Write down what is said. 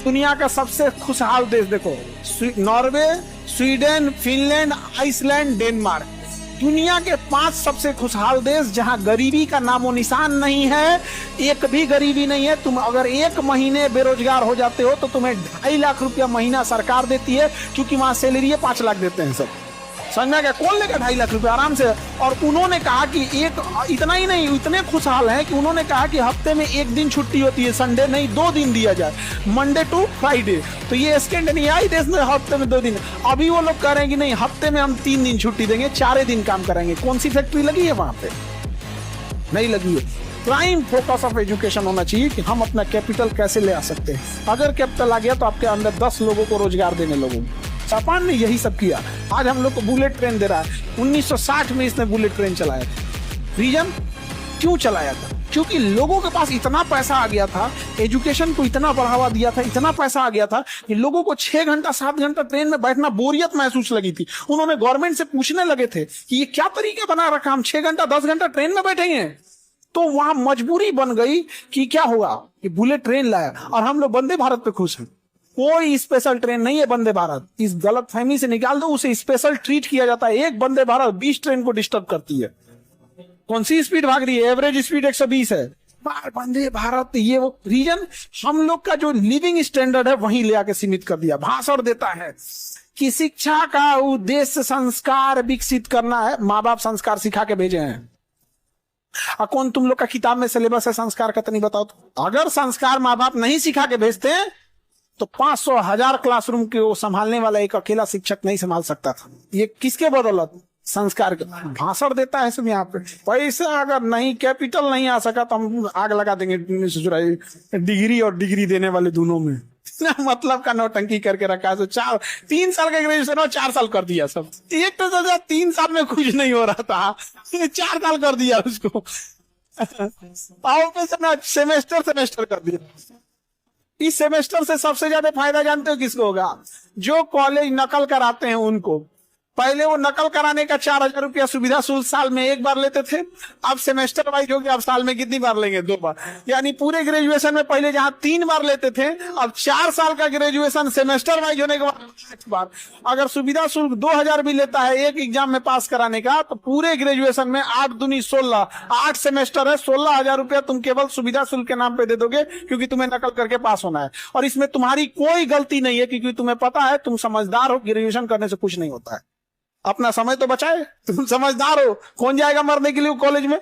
दुनिया का सबसे खुशहाल देश देखो, Norway, Sweden, Finland, Iceland, Denmark, दुनिया के 5 सबसे खुशहाल देश जहां गरीबी का नामो निशान नहीं है, एक भी गरीबी नहीं है। तुम अगर 1 महीने बेरोजगार हो जाते हो तो तुम्हें 2.5 लाख रुपया महीना सरकार देती है, क्योंकि वहां सैलरी 5 लाख देते हैं सब। समझना क्या, कौन लेगा 2.5 लाख रुपया आराम से। और उन्होंने कहा कि इतना ही नहीं, इतने खुशहाल हैं कि उन्होंने कहा कि हफ्ते में 1 दिन छुट्टी होती है, संडे नहीं 2 दिन दिया जाए, मंडे टू फ्राइडे। तो ये स्कैंडिनेवियाई देश में हफ्ते में 2 दिन। अभी वो लोग कह रहे हैं कि नहीं, हफ्ते में हम 3 दिन छुट्टी देंगे, 4 दिन काम करेंगे। कौन सी फैक्ट्री लगी है वहां पे? नहीं लगी है। प्राइम फोकस ऑफ एजुकेशन होना चाहिए कि हम अपना कैपिटल कैसे ले आ सकते हैं। अगर कैपिटल आ गया तो आपके अंदर 10 लोगों को रोजगार देने लोगों। जापान ने यही सब किया, आज हम लोग को बुलेट ट्रेन दे रहा है। 1960 में इसने बुलेट ट्रेन चलाया था। रीजन क्यों चलाया था? क्योंकि लोगों के पास इतना पैसा आ गया था, एजुकेशन को इतना बढ़ावा दिया था, इतना पैसा आ गया था कि लोगों को 6 घंटा 7 घंटा ट्रेन में बैठना बोरियत महसूस लगी थी। उन्होंने गवर्नमेंट से पूछने लगे थे कि ये क्या तरीका बना रखा, हम 6 घंटा 10 घंटा ट्रेन में बैठेंगे। तो वहां मजबूरी बन गई कि क्या होगा कि बुलेट ट्रेन लाया, और हम लोग वंदे भारत पे खुश हैं। कोई स्पेशल ट्रेन नहीं है वंदे भारत, इस गलत फहमी से निकाल दो। उसे स्पेशल ट्रीट किया जाता है। एक वंदे भारत 20 ट्रेन को डिस्टर्ब करती है। कौन सी स्पीड भाग रही है? एवरेज स्पीड 120 है। वंदे भारत ये वो रीजन हम लोग का जो लिविंग स्टैंडर्ड है वहीं ले आके सीमित कर दिया। भाषण देता है कि शिक्षा का उद्देश्य संस्कार विकसित करना है। माँ बाप संस्कार सिखा के भेजे हैं। कौन तुम लोग का किताब में सिलेबस है संस्कार का? तो नहीं बताओ तो। अगर संस्कार माँ बाप नहीं सिखा के भेजते हैं तो 500,000 क्लासरूम को संभालने वाला एक अकेला शिक्षक नहीं संभाल सकता था। ये किसके बदौलत? संस्कार के। भाषण देता है सब यहाँ पे। पैसा अगर नहीं, कैपिटल नहीं आ सका तो हम आग लगा देंगे डिग्री और डिग्री देने वाले दोनों में। मतलब का नौटंकी करके रखा है। तो 3 साल का ग्रेजुएशन और 4 साल कर दिया सब। एक तो 3 साल में कुछ नहीं हो रहा था, 4 साल कर दिया उसको। सेमेस्टर कर दिया। इस सेमेस्टर से सबसे ज्यादा फायदा जानते हो किसको होगा? जो कॉलेज नकल कराते हैं उनको। पहले वो नकल कराने का 4,000 रुपया सुविधा शुल्क साल में 1 बार लेते थे, अब सेमेस्टर वाइज हो गया। अब साल में कितनी बार लेंगे? 2 बार। यानी पूरे ग्रेजुएशन में पहले जहां 3 बार लेते थे, अब 4 साल का ग्रेजुएशन सेमेस्टर वाइज होने के बाद 8 बार। अगर सुविधा शुल्क 2,000 भी लेता है एक एग्जाम में पास कराने का, तो पूरे ग्रेजुएशन में 8 दूनी 16, 8 सेमेस्टर है, 16,000 रुपया तुम केवल सुविधा शुल्क के नाम पे दे दोगे, क्योंकि तुम्हें नकल करके पास होना है। और इसमें तुम्हारी कोई गलती नहीं है, क्योंकि तुम्हें पता है, तुम समझदार हो, ग्रेजुएशन करने से कुछ नहीं होता है। अपना समय तो बचाए, तुम समझदार हो। कौन जाएगा मरने के लिए कॉलेज में?